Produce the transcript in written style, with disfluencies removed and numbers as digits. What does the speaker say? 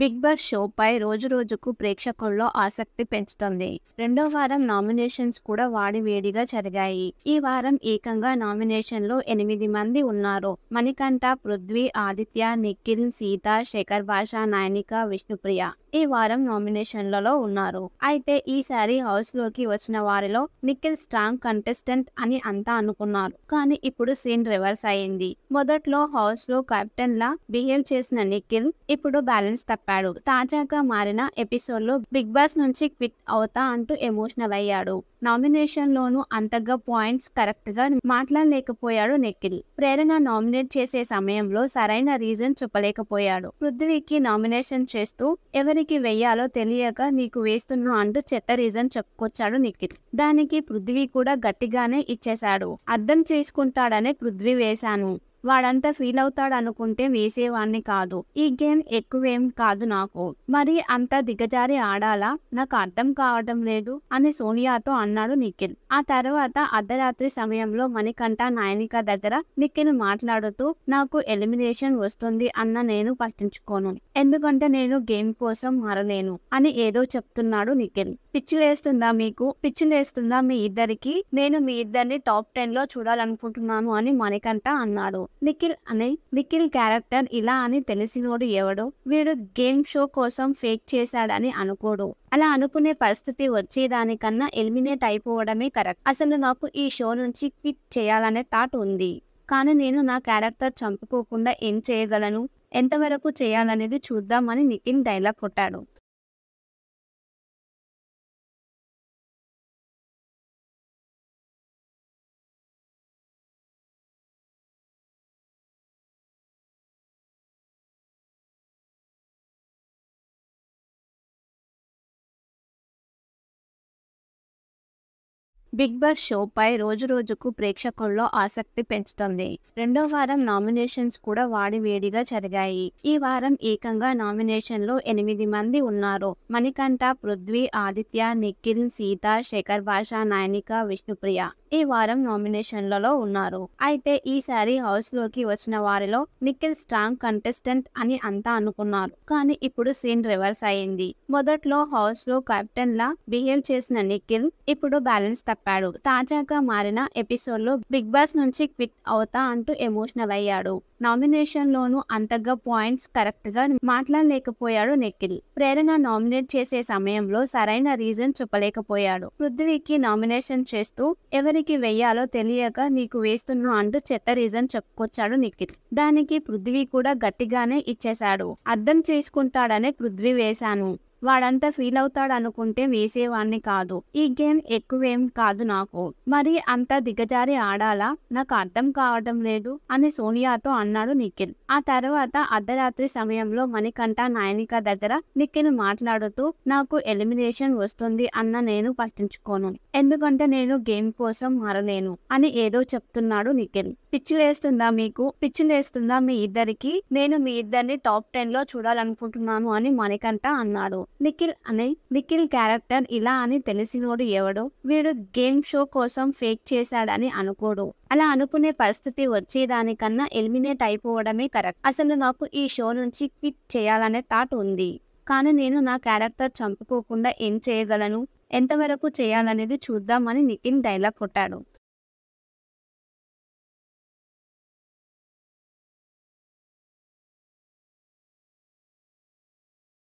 Big boss షోపై రోజురోజుకు ప్రేక్షకుల్లో ఆసక్తి పెంచుతుంది. రెండో వారం నామినేషన్స్ కూడా వాడివేడిగా జరిగాయి. ఈ వారం ఏకంగా నామినేషన్లో 8 మంది ఉన్నారు. మణికంఠ, పృథ్వీ, ఆదిత్య, నిఖిల్, సీత, శేఖర్ భాష, నైనిక, విష్ణుప్రియ ఈ వారం నామినేషన్లలో ఉన్నారు. అయితే ఈసారి హౌస్ లోకి వచ్చిన వారిలో నిఖిల్ స్ట్రాంగ్ కంటెస్టెంట్ అని అంతా అనుకున్నారు. కానీ ఇప్పుడు సీన్ రివర్స్ అయింది. మొదట్లో హౌస్ లో కెప్టెన్ లా బిహేవ్ చేసిన నిఖిల్ ఇప్పుడు బ్యాలెన్స్ తప్పాడు. తాజాగా మారిన ఎపిసోడ్ లో బిగ్ బాస్ నుంచి క్విట్ అవుతా అంటూ ఎమోషనల్ అయ్యాడు. నామినేషన్ లోనూ అంతగా పాయింట్స్ కరెక్ట్ గా మాట్లాడలేకపోయాడు నిఖిల్. ప్రేరణ నామినేట్ చేసే సమయంలో సరైన రీజన్ చెప్పలేకపోయాడు. పృథ్వీకి నామినేషన్ చేస్తూ ఎవరికి వెయ్యాలో తెలియక నీకు వేస్తున్నా అంటూ చెత్త రీజన్ చెప్పుకొచ్చాడు నిఖిల్. దానికి పృథ్వీ కూడా గట్టిగానే ఇచ్చేశాడు. అర్థం చేసుకుంటాడనే పృథ్వీ వేశాను, వాడంతా ఫీల్ అవుతాడు అనుకుంటే వేసేవాణ్ణి కాదు. ఈ గేమ్ ఎక్కువేం కాదు నాకు, మరి అంత దిగజారి ఆడాలా, నాకు అర్థం కావడం లేదు అని సోనియాతో అన్నాడు నిఖిల్. ఆ తర్వాత అర్ధరాత్రి సమయంలో మణికంఠ, నైనిక దగ్గర నిఖిల్ మాట్లాడుతూ నాకు ఎలిమినేషన్ వస్తుంది అన్న నేను పట్టించుకోను, ఎందుకంటే నేను గేమ్ కోసం మారలేను అని ఏదో చెప్తున్నాడు నిఖిల్. పిచ్చిలేస్తుందా మీకు, పిచ్చిలేస్తుందా మీ ఇద్దరికి, నేను మీ ఇద్దరిని టాప్ 10 లో చూడాలనుకుంటున్నాను అని మణికంఠ అన్నాడు. నిఖిల్ క్యారెక్టర్ ఇలా అని తెలిసినోడు ఎవడు, వీడు గేమ్ షో కోసం ఫేక్ చేశాడని అనుకోడు. అలా అనుకునే పరిస్థితి వచ్చేదానికన్నా ఎలిమినేట్ అయిపోవడమే కరెక్ట్. అసలు నాకు ఈ షో నుంచి క్విట్ చేయాలనే థాట్ ఉంది, కానీ నేను నా క్యారెక్టర్ చంపుకోకుండా ఏం చేయగలను, ఎంతవరకు చేయాలనేది చూద్దామని నిఖిల్ డైలాగ్ కొట్టాడు. బిగ్ బాస్ షోపై రోజురోజుకు ప్రేక్షకుల్లో ఆసక్తి పెంచుతుంది. రెండో వారం నామినేషన్స్ కూడా వాడివేడిగా జరిగాయి. ఈ వారం ఏకంగా నామినేషన్లో 8 మంది ఉన్నారు. మణికంఠ, పృథ్వీ, ఆదిత్య, నిఖిల్, సీత, శేఖర్ భాష, నైనిక, విష్ణుప్రియ ఈ వారం నామినేషన్లలో ఉన్నారు. అయితే ఈసారి హౌస్ లోకి వచ్చిన వారిలో నిఖిల్ స్ట్రాంగ్ కంటెస్టెంట్ అని అంతా అనుకున్నారు. కానీ ఇప్పుడు సీన్ రివర్స్ అయింది. మొదట్లో హౌస్ లో కెప్టెన్ లా బిహేవ్ చేసిన నిఖిల్ ఇప్పుడు బ్యాలెన్స్ తప్పాడు. తాజాగా మారిన ఎపిసోడ్ లో బిగ్ బాస్ నుంచి క్విట్ అవుతా అంటూ ఎమోషనల్ అయ్యాడు. నామినేషన్ లోనూ అంతగా పాయింట్స్ కరెక్ట్ గా మాట్లాడలేకపోయాడు నిఖిల్. ప్రేరణ నామినేట్ చేసే సమయంలో సరైన రీజన్ చెప్పలేకపోయాడు. పృథ్వీకి నామినేషన్ చేస్తూ ఎవరికి వెయ్యాలో తెలియక నీకు వేస్తున్నా అంటూ చెత్త రీజన్ చెప్పుకొచ్చాడు నిఖిల్. దానికి పృథ్వీ కూడా గట్టిగానే ఇచ్చేశాడు. అర్థం చేసుకుంటాడనే పృథ్వీ వేశాను, వాడంతా ఫీల్ అవుతాడు అనుకుంటే వేసేవాణ్ణి కాదు. ఈ గేమ్ ఎక్కువేం కాదు నాకు, మరి అంత దిగజారి ఆడాలా, నాకు అర్థం కావడం లేదు అని సోనియాతో అన్నాడు నిఖిల్. ఆ తర్వాత అర్ధరాత్రి సమయంలో మణికంఠ, నైనిక దగ్గర నిఖిల్ మాట్లాడుతూ నాకు ఎలిమినేషన్ వస్తుంది అన్న నేను పట్టించుకోను, ఎందుకంటే నేను గేమ్ కోసం మారలేను అని ఏదో చెప్తున్నాడు నిఖిల్. పిచ్చిలేస్తుందా మీకు, పిచ్చిలేస్తుందా మీ ఇద్దరికి, నేను మీ ఇద్దరిని టాప్ 10 లో చూడాలనుకుంటున్నాను అని మణికంఠ అన్నాడు. నిఖిల్ క్యారెక్టర్ ఇలా అని తెలిసినోడు ఎవడు, వీడు గేమ్ షో కోసం ఫేక్ చేశాడని అనుకోడు. అలా అనుకునే పరిస్థితి వచ్చేదానికన్నా ఎలిమినేట్ అయిపోవడమే కరెక్ట్. అసలు నాకు ఈ షో నుంచి క్విట్ చేయాలనే థాట్ ఉంది, కానీ నేను నా క్యారెక్టర్ చంపుకోకుండా ఏం చేయగలను, ఎంతవరకు చేయాలనేది చూద్దామని నిఖిల్ డైలాగ్ కొట్టాడు.